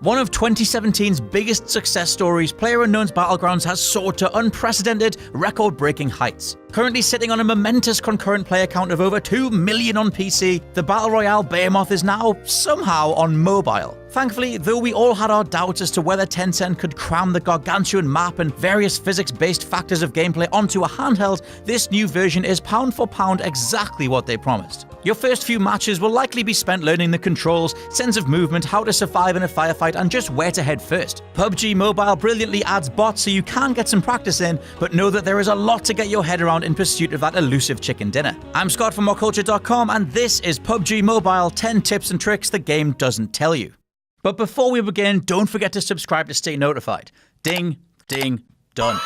One of 2017's biggest success stories, PlayerUnknown's Battlegrounds has soared to unprecedented, record-breaking heights. Currently sitting on a momentous concurrent player count of over 2 million on PC, the Battle Royale behemoth is now, somehow, on mobile. Thankfully, though we all had our doubts as to whether Tencent could cram the gargantuan map and various physics-based factors of gameplay onto a handheld, this new version is pound for pound exactly what they promised. Your first few matches will likely be spent learning the controls, sense of movement, how to survive in a firefight, and just where to head first. PUBG Mobile brilliantly adds bots so you can get some practice in, but know that there is a lot to get your head around in pursuit of that elusive chicken dinner. I'm Scott from WhatCulture.com, and this is PUBG Mobile 10 tips and tricks the game doesn't tell you. But before we begin, don't forget to subscribe to stay notified. Ding, ding, done.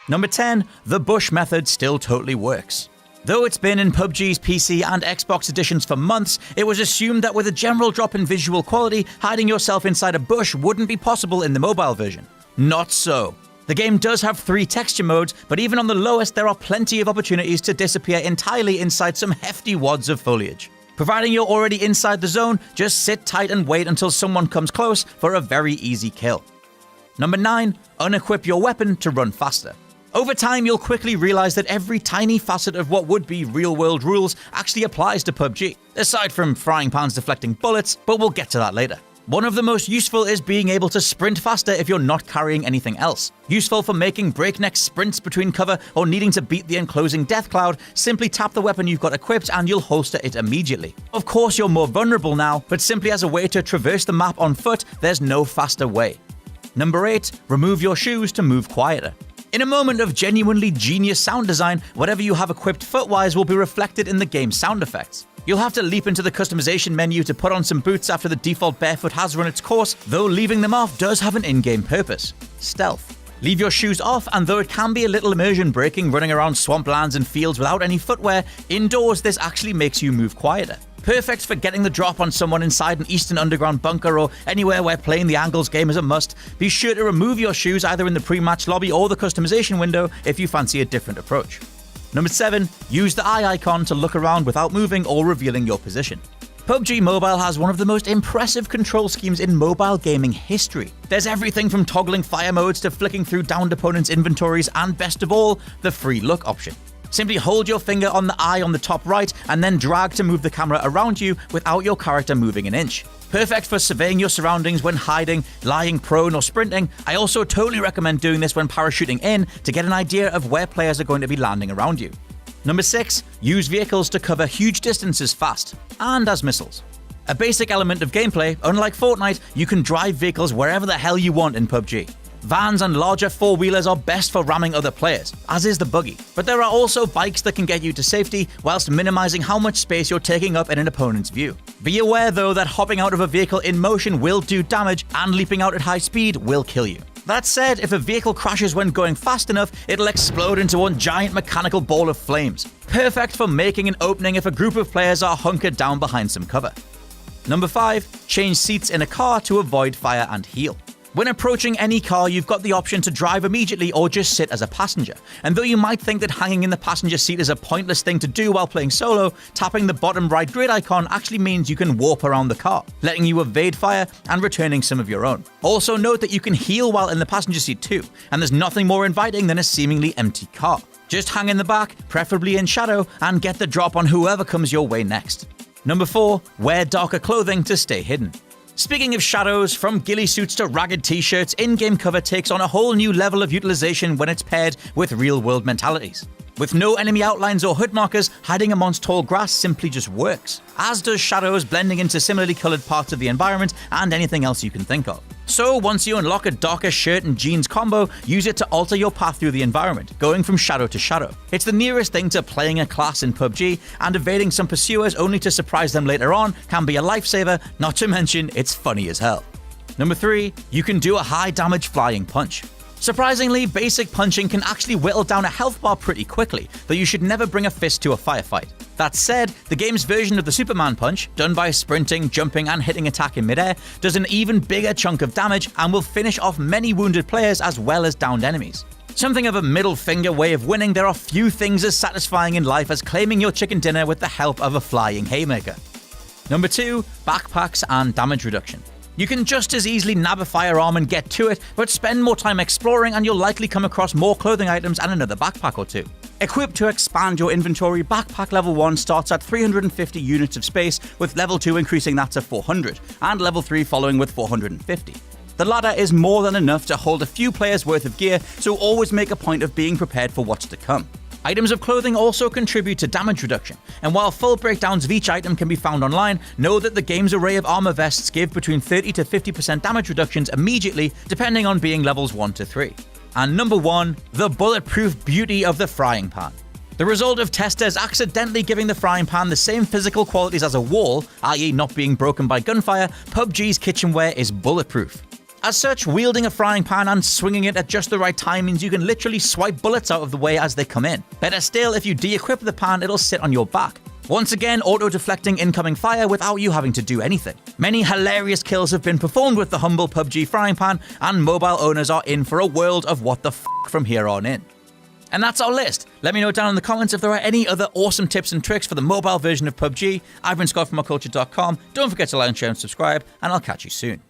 Number 10, the bush method still totally works. Though it's been in PUBG's PC and Xbox editions for months, it was assumed that with a general drop in visual quality, hiding yourself inside a bush wouldn't be possible in the mobile version. Not so. The game does have 3 texture modes, but even on the lowest, there are plenty of opportunities to disappear entirely inside some hefty wads of foliage. Providing you're already inside the zone, just sit tight and wait until someone comes close for a very easy kill. Number 9, unequip your weapon to run faster. Over time, you'll quickly realize that every tiny facet of what would be real-world rules actually applies to PUBG, aside from frying pans deflecting bullets, but we'll get to that later. One of the most useful is being able to sprint faster if you're not carrying anything else. Useful for making breakneck sprints between cover or needing to beat the enclosing death cloud, simply tap the weapon you've got equipped and you'll holster it immediately. Of course, you're more vulnerable now, but simply as a way to traverse the map on foot, there's no faster way. Number 8, remove your shoes to move quieter. In a moment of genuinely genius sound design, whatever you have equipped foot-wise will be reflected in the game's sound effects. You'll have to leap into the customization menu to put on some boots after the default barefoot has run its course, though leaving them off does have an in-game purpose: stealth. Leave your shoes off, and though it can be a little immersion breaking running around swamplands and fields without any footwear, indoors this actually makes you move quieter. Perfect for getting the drop on someone inside an Eastern Underground bunker or anywhere where playing the angles game is a must. Be sure to remove your shoes either in the pre-match lobby or the customization window if you fancy a different approach. Number 7, use the eye icon to look around without moving or revealing your position. PUBG Mobile has one of the most impressive control schemes in mobile gaming history. There's everything from toggling fire modes to flicking through downed opponents' inventories and, best of all, the free look option. Simply hold your finger on the eye on the top right and then drag to move the camera around you without your character moving an inch. Perfect for surveying your surroundings when hiding, lying prone or sprinting. I also totally recommend doing this when parachuting in to get an idea of where players are going to be landing around you. Number 6, use vehicles to cover huge distances fast, and as missiles. A basic element of gameplay, unlike Fortnite, you can drive vehicles wherever the hell you want in PUBG. Vans and larger four-wheelers are best for ramming other players, as is the buggy. But there are also bikes that can get you to safety, whilst minimizing how much space you're taking up in an opponent's view. Be aware though that hopping out of a vehicle in motion will do damage, and leaping out at high speed will kill you. That said, if a vehicle crashes when going fast enough, it'll explode into one giant mechanical ball of flames. Perfect for making an opening if a group of players are hunkered down behind some cover. Number 5, change seats in a car to avoid fire and heal. When approaching any car, you've got the option to drive immediately or just sit as a passenger. And though you might think that hanging in the passenger seat is a pointless thing to do while playing solo, tapping the bottom right grid icon actually means you can warp around the car, letting you evade fire and returning some of your own. Also note that you can heal while in the passenger seat too, and there's nothing more inviting than a seemingly empty car. Just hang in the back, preferably in shadow, and get the drop on whoever comes your way next. Number 4, wear darker clothing to stay hidden. Speaking of shadows, from ghillie suits to ragged t-shirts, in-game cover takes on a whole new level of utilization when it's paired with real-world mentalities. With no enemy outlines or hood markers, hiding amongst tall grass simply just works, as does shadows blending into similarly coloured parts of the environment and anything else you can think of. So once you unlock a darker shirt and jeans combo, use it to alter your path through the environment, going from shadow to shadow. It's the nearest thing to playing a class in PUBG, and evading some pursuers only to surprise them later on can be a lifesaver, not to mention it's funny as hell. Number 3, you can do a high damage flying punch. Surprisingly, basic punching can actually whittle down a health bar pretty quickly, though you should never bring a fist to a firefight. That said, the game's version of the Superman punch, done by sprinting, jumping and hitting attack in midair, does an even bigger chunk of damage and will finish off many wounded players as well as downed enemies. Something of a middle finger way of winning, there are few things as satisfying in life as claiming your chicken dinner with the help of a flying haymaker. Number 2, backpacks and damage reduction. You can just as easily nab a firearm and get to it, but spend more time exploring and you'll likely come across more clothing items and another backpack or two. Equipped to expand your inventory, backpack level 1 starts at 350 units of space, with level 2 increasing that to 400, and level 3 following with 450. The ladder is more than enough to hold a few players worth of gear, so always make a point of being prepared for what's to come. Items of clothing also contribute to damage reduction, and while full breakdowns of each item can be found online, know that the game's array of armor vests give between 30 to 50% damage reductions immediately, depending on being levels 1 to 3. And number 1, the bulletproof beauty of the frying pan. The result of testers accidentally giving the frying pan the same physical qualities as a wall, i.e. not being broken by gunfire, PUBG's kitchenware is bulletproof. As such, wielding a frying pan and swinging it at just the right time means you can literally swipe bullets out of the way as they come in. Better still, if you de-equip the pan, it'll sit on your back. Once again, auto-deflecting incoming fire without you having to do anything. Many hilarious kills have been performed with the humble PUBG frying pan, and mobile owners are in for a world of what the f*** from here on in. And that's our list. Let me know down in the comments if there are any other awesome tips and tricks for the mobile version of PUBG. I've been Scott from ourculture.com. Don't forget to like, share, and subscribe, and I'll catch you soon.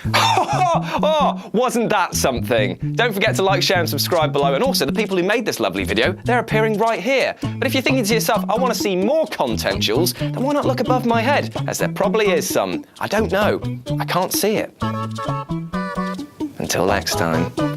Oh, wasn't that something? Don't forget to like, share and subscribe below, and also the people who made this lovely video, they're appearing right here. But if you're thinking to yourself, I want to see more content, Jules, then why not look above my head, as there probably is some. I don't know. I can't see it. Until next time.